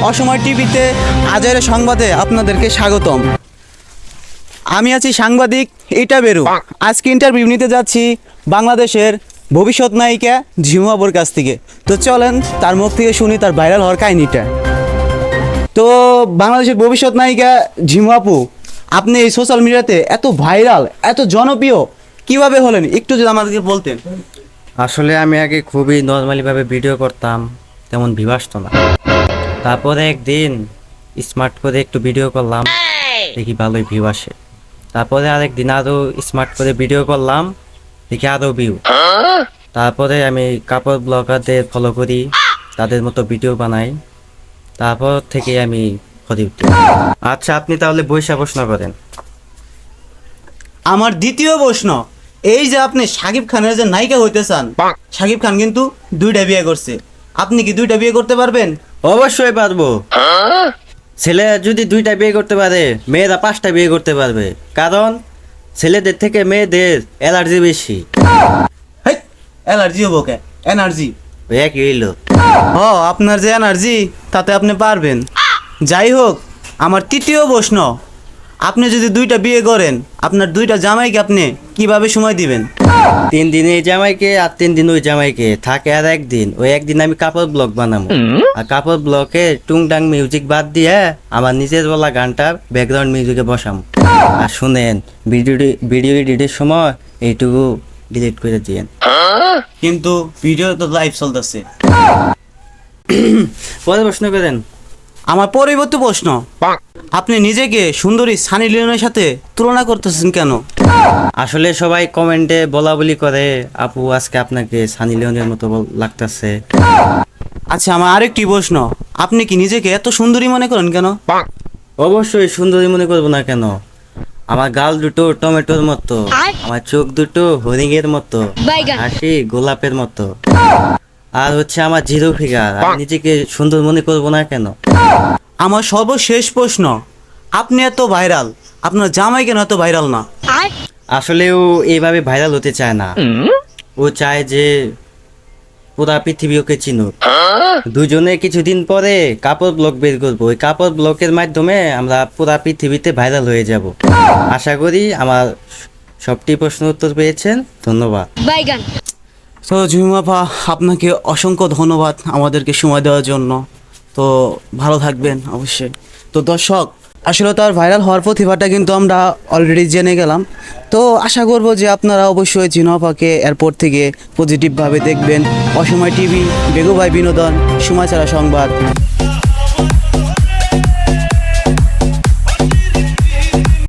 অসময় টিভিতে আজের সংবাদে আপনাদেরকে স্বাগতম। আমি আছি সাংবাদিক এটা বেরু। আজকে ইন্টারভিউ নিতে যাচ্ছি বাংলাদেশের ভবিষ্যৎ নায়িকা ঝিমু আপুর কাছ থেকে। তো চলেন তার মুখ থেকে শুনি তার ভাইরাল হওয়ার কাহিনিটা। তো বাংলাদেশের ভবিষ্যৎ নায়িকা ঝিমু আপু, আপনি এই সোশ্যাল মিডিয়াতে এত ভাইরাল, এত জনপ্রিয় কিভাবে হলেন, একটু যদি আমাদেরকে বলতেন। আসলে আমি আগে খুবই নর্মালিভাবে ভিডিও করতাম, তেমন ভিউ আসতো না। তারপরে একদিন স্মার্ট করে একটু ভিডিও করলাম, দেখি ভালোই ভিউ আসে। তারপরে আরেকদিন আরও স্মার্ট করে ভিডিও করলাম, দেখি আরও ভিউ। তারপরে আমি কাপড় ব্লগারদের ফলো করি, তাদের মতো ভিডিও বানাই। তারপর থেকে আমি করে উঠি। আচ্ছা, আপনি তাহলে বৈশা প্রশ্ন করেন। আমার দ্বিতীয় প্রশ্ন, এই যে আপনি শাকিব খানের যে নায়িকা হইতে চান, শাকিব খান কিন্তু 2টা বিয়ে করছে, আপনি কি 2টা বিয়ে করতে পারবেন? অবশ্যই পারবো। ছেলে যদি 2টা বিয়ে করতে পারে, মেয়েরা 5টা বিয়ে করতে পারবে, কারণ ছেলেদের থেকে মেয়েদের অ্যালার্জি বেশি। হেই, অ্যালার্জি হবো কে? এনার্জি। একই হইলো। ও, আপনার যে এনার্জি তাতে আপনি পারবেন। যাই হোক, আমার তৃতীয় প্রশ্ন, আপনি যদি 2টা বিয়ে করেন, আপনার 2টা জামাইকে আপনি কিভাবে সময় দিবেন? 3 দিন এই জামাইকে আর 3 দিন ওই জামাইকে থাকে, আর একদিন ওই একদিন আমি কাপড় ব্লগ বানাবো। আর কাপড় ব্লকে টুংটাং মিউজিক বাদ দিয়ে আমার নিজের বলা গানটা ব্যাকগ্রাউন্ড মিউজিকে বসাম। আর শুনেন, ভিডিও এডিটের সময় এইটুকু ডিলিট করে দিয়েন। কিন্তু ভিডিও তো লাইভ চলতেছে। পরে প্রশ্ন করেন। আমার পরবর্তী প্রশ্ন, আপনি নিজেকে সুন্দরী সানি লিওনের সাথে তুলনা করতেছেন কেন? আসলে সবাই কমেন্টে বলা বলি করে, আপু আজকে আপনাকে সানি লিওনের মতো লাগতেছে। আচ্ছা, আমার আরেকটি প্রশ্ন, আপনি কি নিজেকে এত সুন্দরী মনে করেন কেন? অবশ্যই সুন্দরী মনে করবো না কেন? আমার গাল দুটো টমেটোর মতো, আমার চোখ দুটো হরিণের মতো, হাসি গোলাপের মতো, আর হচ্ছে আমার জিরো ফিগার। আমি নিজেকে সুন্দর মনে করবো না কেন? আমার সর্বশেষ প্রশ্ন, আপনি এত ভাইরাল, আপনার জামাই কেন এত ভাইরাল না? আসলে ও এইভাবে ভাইরাল হতে চায় না। ও চায় যে পুরা পৃথিবী ওকে চিনুক। দুজনে কিছুদিন পরে কাপড় ব্লগ বের করবো। ওই কাপড় ব্লগের মাধ্যমে আমরা পুরা পৃথিবীতে ভাইরাল হয়ে যাব। আশা করি আমার সবটি প্রশ্ন উত্তর পেয়েছেন। ধন্যবাদ। তো ঝিমু আপা, আপনাকে অসংখ্য ধন্যবাদ আমাদেরকে সময় দেওয়ার জন্য। তো ভালো থাকবেন অবশ্যই। তো দর্শক, আসলে তার ভাইরাল হওয়ার প্রতিভাটা কিন্তু আমরা অলরেডি জেনে গেলাম। তো আশা করব যে আপনারা অবশ্যই ঝিমু আপাকে এরপর থেকে পজিটিভভাবে দেখবেন। অসময় টিভি, বেগু ভাই বিনোদন, সময় ছাড়া সংবাদ।